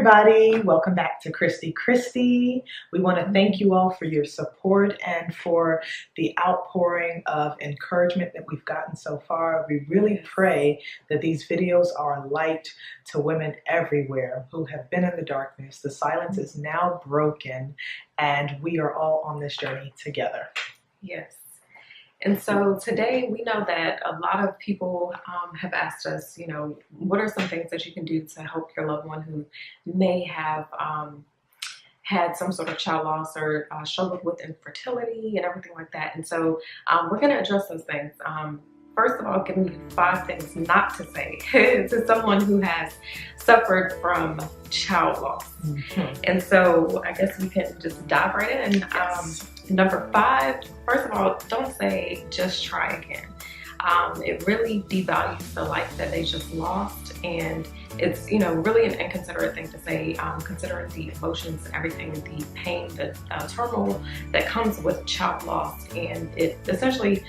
everybody, welcome back to ChristiChristie. We want to thank you all for your support and for the outpouring of encouragement that we've gotten so far. We really pray that these videos are a light to women everywhere who have been in the darkness. The silence is now broken and we are all on this journey together. Yes. And so today we know that a lot of people have asked us, what are some things that you can do to help your loved one who may have had some sort of child loss or struggled with infertility and everything like that. And so we're going to address those things. First of all, giving you 5 things not to say to someone who has suffered from child loss. Mm-hmm. And so I guess we can just dive right in. Yes. Number 5, first of all, don't say just try again. It really devalues the life that they just lost, and it's really an inconsiderate thing to say, considering the emotions and everything, the pain, the turmoil that comes with child loss, and it essentially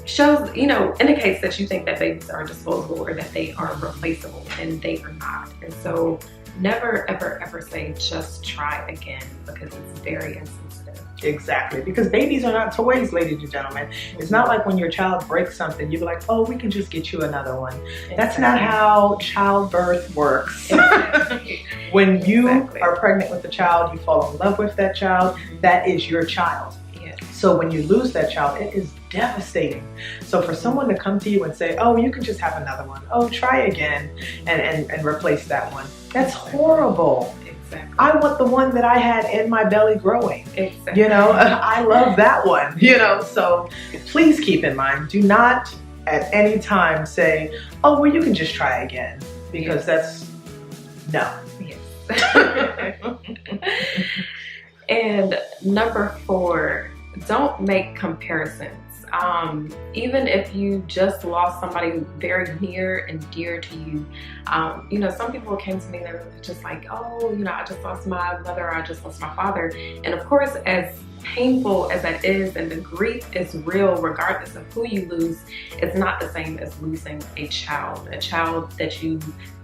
shows, indicates that you think that babies are disposable or that they are replaceable, and they are not. And so never, ever, ever say just try again, because it's very insensitive. Exactly, because babies are not toys, ladies and gentlemen. It's not like when your child breaks something, you're like, oh, we can just get you another one. Exactly. That's not how childbirth works. Exactly. When you are pregnant with a child, you fall in love with that child, that is your child. Yes. So when you lose that child, it is devastating. So for someone to come to you and say, oh, you can just have another one. Oh, try again and replace that one. That's horrible. Exactly. I want the one that I had in my belly growing. Exactly. I love that one, so please keep in mind, do not at any time say, oh, well, you can just try again, because that's no. Yes. And number 4, don't make comparisons. Even if you just lost somebody very near and dear to you, some people came to me and they were just like, oh, I just lost my mother, I just lost my father. And of course, as painful as that is, and the grief is real regardless of who you lose, it's not the same as losing a child that you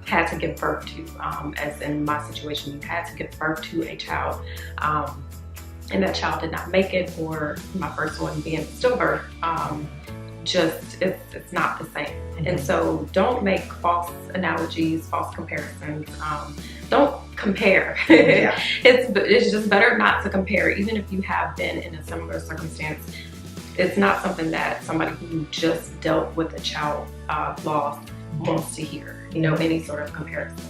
had to give birth to. As in my situation, you had to give birth to a child. And that child did not make it, or my first one being stillbirth, it's not the same. Mm-hmm. And so don't make false analogies, false comparisons. Don't compare. Yeah. It's just better not to compare, even if you have been in a similar circumstance. It's not something that somebody who just dealt with a child loss wants to hear, any sort of comparison.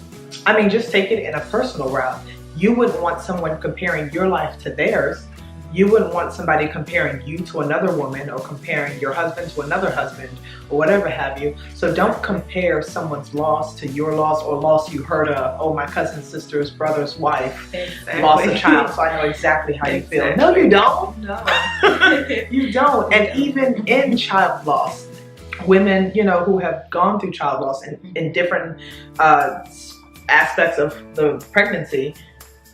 I mean, just take it in a personal route. You wouldn't want someone comparing your life to theirs. You wouldn't want somebody comparing you to another woman, or comparing your husband to another husband, or whatever have you. So don't compare someone's loss to your loss, or loss you heard of. Oh, my cousin's sister's brother's wife lost a child, so I know exactly how you feel. No, you don't. No. You don't. And even in child loss, women, who have gone through child loss in different aspects of the pregnancy,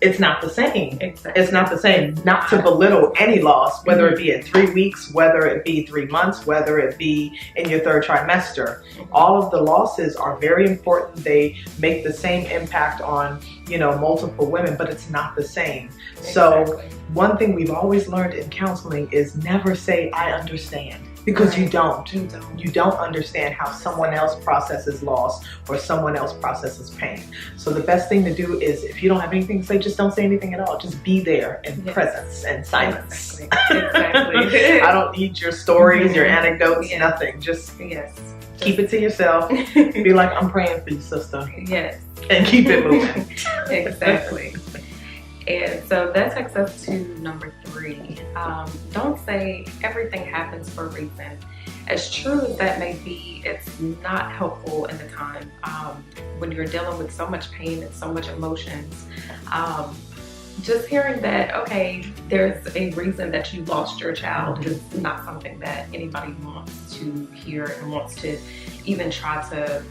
it's not the same. Exactly. It's not the same. Not to belittle any loss, whether it be at 3 weeks, whether it be 3 months, whether it be in your 3rd trimester. All of the losses are very important. They make the same impact on, multiple women, but it's not the same. Exactly. So one thing we've always learned in counseling is never say, I understand. Because you don't. You don't understand how someone else processes loss, or someone else processes pain. So the best thing to do is, if you don't have anything to say, just don't say anything at all. Just be there in presence and silence. Exactly. I don't need your stories, your anecdotes, nothing. Just keep it to yourself. Be like, I'm praying for you, sister. Yes. And keep it moving. Exactly. And so that takes us to number 3. Don't say everything happens for a reason. As true as that may be, it's not helpful in the time when you're dealing with so much pain and so much emotions. Just hearing that, okay, there's a reason that you lost your child is not something that anybody wants to hear and wants to even try to,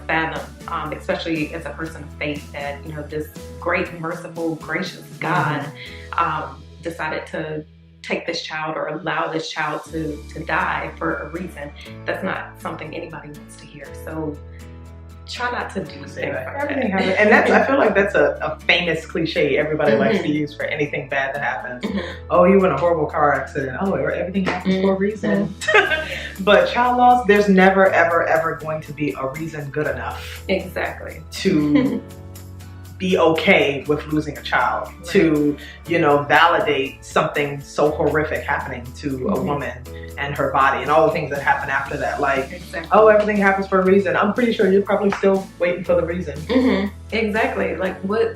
fathom, especially as a person of faith, that, this great, merciful, gracious God decided to take this child, or allow this child to die for a reason. That's not something anybody wants to hear. So try not to do things like everything that. happens. And that's, I feel like that's a famous cliche everybody likes to use for anything bad that happens. Oh, you were in a horrible car accident. Oh, everything happens for a reason. But child loss, there's never, ever, ever going to be a reason good enough. Exactly. To be okay with losing a child, to, you know, validate something so horrific happening to a woman and her body and all the things that happen after that. Like, oh, everything happens for a reason. I'm pretty sure you're probably still waiting for the reason. Exactly. Like, what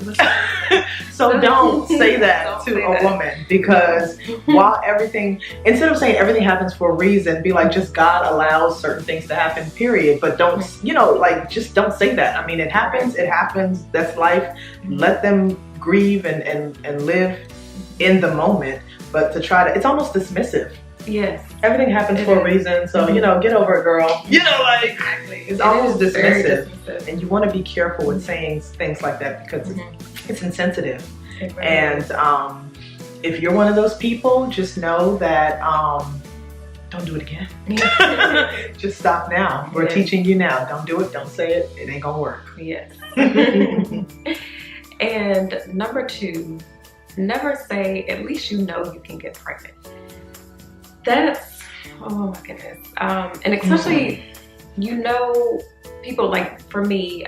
so don't say that to a woman, because while everything, instead of saying everything happens for a reason, be like, just God allows certain things to happen, period. But don't, you know, like, just don't say that. I mean, it happens, that's life. Let them grieve and live in the moment, but to try to, it's almost dismissive. Yes. Everything happens for a reason, so, you know, get over it, girl. You know, like, it's almost dismissive. And you want to be careful with saying things like that, because it's insensitive. And if you're one of those people, just know that don't do it again. Just stop now. We're teaching you now. Don't do it. Don't say it. It ain't gonna work. Yes. And number 2, never say, at least you know you can get pregnant. That's, oh my goodness. And especially, you know, people like, for me,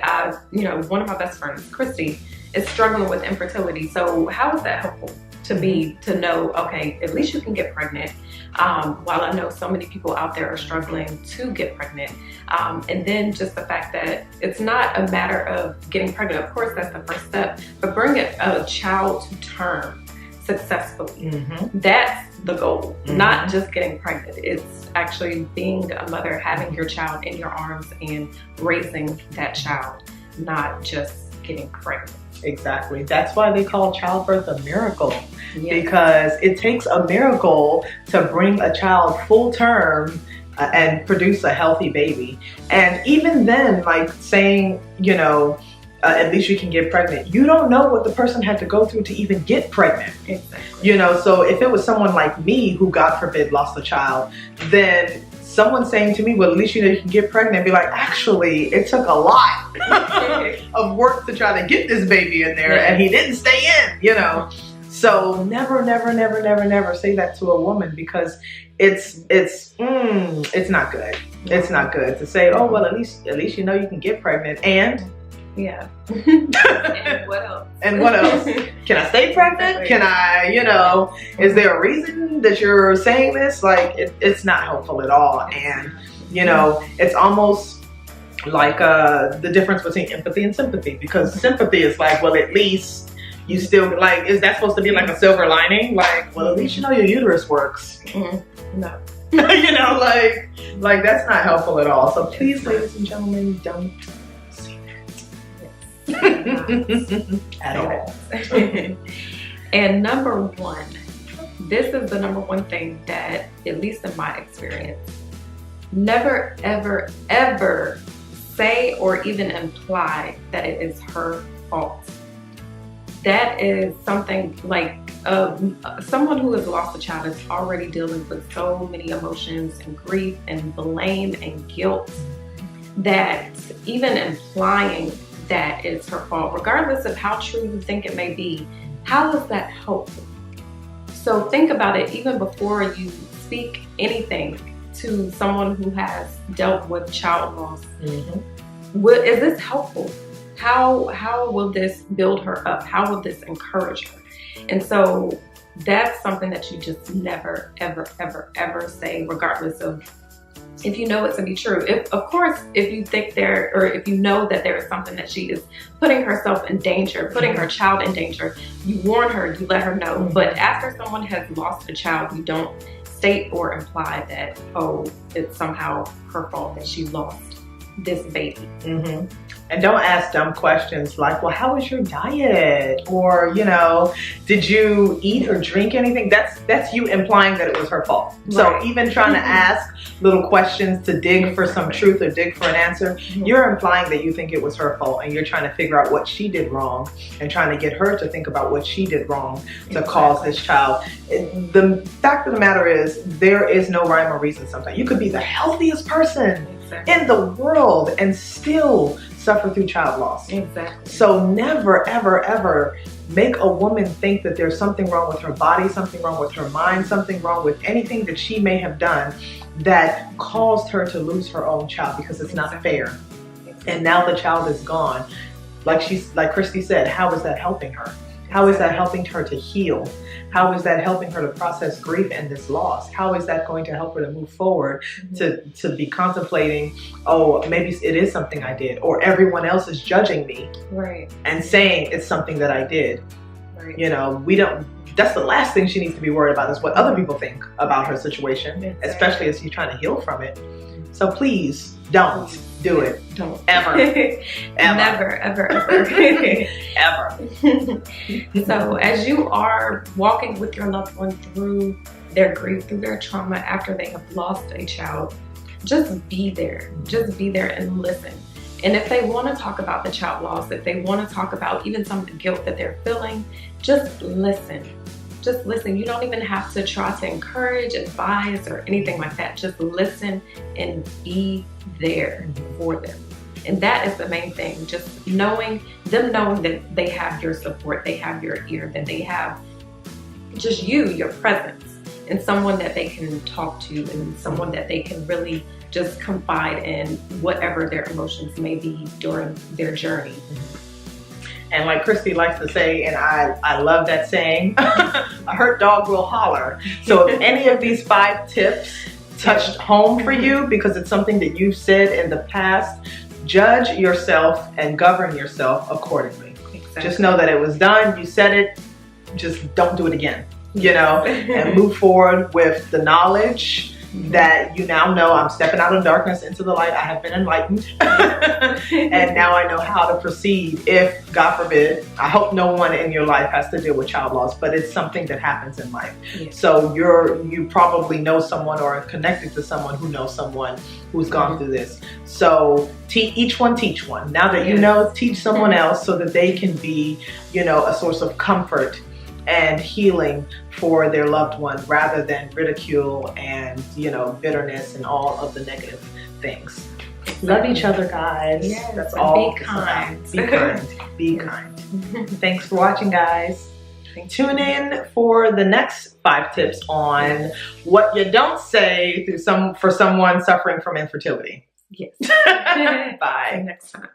you know, one of my best friends, Christie, is struggling with infertility. So how is that helpful to me to know, okay, at least you can get pregnant? While I know so many people out there are struggling to get pregnant. And then just the fact that it's not a matter of getting pregnant. Of course, that's the first step, but bring a child to term successfully. That's the goal, not just getting pregnant. It's actually being a mother, having your child in your arms and raising that child, not just getting pregnant. Exactly. That's why they call childbirth a miracle. Because it takes a miracle to bring a child full term and produce a healthy baby. And even then, like saying, you know, at least you can get pregnant, you don't know what the person had to go through to even get pregnant. Exactly. You know, so if it was someone like me who, God forbid, lost a child, then someone saying to me, well, at least you know you can get pregnant, and be like, actually, it took a lot of work to try to get this baby in there, and he didn't stay in, you know. So never, never, never, never, never say that to a woman, because it's not good. It's not good to say, oh, well, at least you know you can get pregnant, and and what else? And what else? Can I stay pregnant? Can I, you know, is there a reason that you're saying this? Like, it's not helpful at all. And, you know, it's almost like the difference between empathy and sympathy, because sympathy is like, well, at least you still, like, is that supposed to be like a silver lining? Like, well, at least you know your uterus works. No. You know, like that's not helpful at all. So please, ladies and gentlemen, don't say that. At all. And number 1, this is the number 1 thing that, at least in my experience, never, ever, ever say or even imply that it is her fault. That is something like someone who has lost a child is already dealing with so many emotions and grief and blame and guilt, that even implying that it's her fault, regardless of how true you think it may be, how is that helpful? So think about it even before you speak anything to someone who has dealt with child loss. Is this helpful? How will this build her up? How will this encourage her? And so that's something that you just never, ever, ever, ever say, regardless of if you know it to be true. Of course, if you think if you know that there is something that she is putting herself in danger, putting her child in danger, you warn her, you let her know. But after someone has lost a child, you don't state or imply that, oh, it's somehow her fault that she lost this baby. And don't ask dumb questions like, well, how was your diet? Or, you know, did you eat or drink anything? That's you implying that it was her fault. Right. So even trying to ask little questions to dig for some truth or dig for an answer, you're implying that you think it was her fault, and you're trying to figure out what she did wrong and trying to get her to think about what she did wrong to cause this child. The fact of the matter is, there is no rhyme or reason sometimes. You could be the healthiest person in the world and still suffer through child loss. Exactly. So never, ever, ever make a woman think that there's something wrong with her body, something wrong with her mind, something wrong with anything that she may have done that caused her to lose her own child, because it's not fair. And now the child is gone. Like Christie said, how is that helping her? How is that helping her to heal? How is that helping her to process grief and this loss? How is that going to help her to move forward, to be contemplating, oh, maybe it is something I did, or everyone else is judging me, right, and saying it's something that I did. right. You know, that's the last thing she needs to be worried about, is what other people think about her situation, especially as she's trying to heal from it. So please don't do it. Don't. Ever. Ever. Never, ever, ever. Ever. So as you are walking with your loved one through their grief, through their trauma after they have lost a child, just be there. Just be there and listen. And if they want to talk about the child loss, if they want to talk about even some of the guilt that they're feeling, just listen. Just listen. You don't even have to try to encourage, advise, or anything like that. Just listen and be there for them. And that is the main thing. Just knowing that they have your support, they have your ear, that they have just your presence, and someone that they can talk to, and someone that they can really just confide in whatever their emotions may be during their journey. And like Christie likes to say, and I love that saying, a hurt dog will holler. So if any of these 5 tips touched home for you, because it's something that you've said in the past, judge yourself and govern yourself accordingly. Exactly. Just know that it was done, you said it, just don't do it again, you know, and move forward with the knowledge that you now know. I'm stepping out of darkness into the light. I have been enlightened. And now I know how to proceed if, God forbid, I hope no one in your life has to deal with child loss, but it's something that happens in life. Yes. So you probably know someone or are connected to someone who knows someone who's gone through this. So each one teach one. Now that you know, teach someone else so that they can be, you know, a source of comfort and healing for their loved one, rather than ridicule and, you know, bitterness and all of the negative things. Love each other, guys. Yes, that's all. Be kind. Be kind. Be kind. Thanks for watching, guys. Tune in for the next 5 tips on what you don't say for someone suffering from infertility. Yes. Bye. See you next time.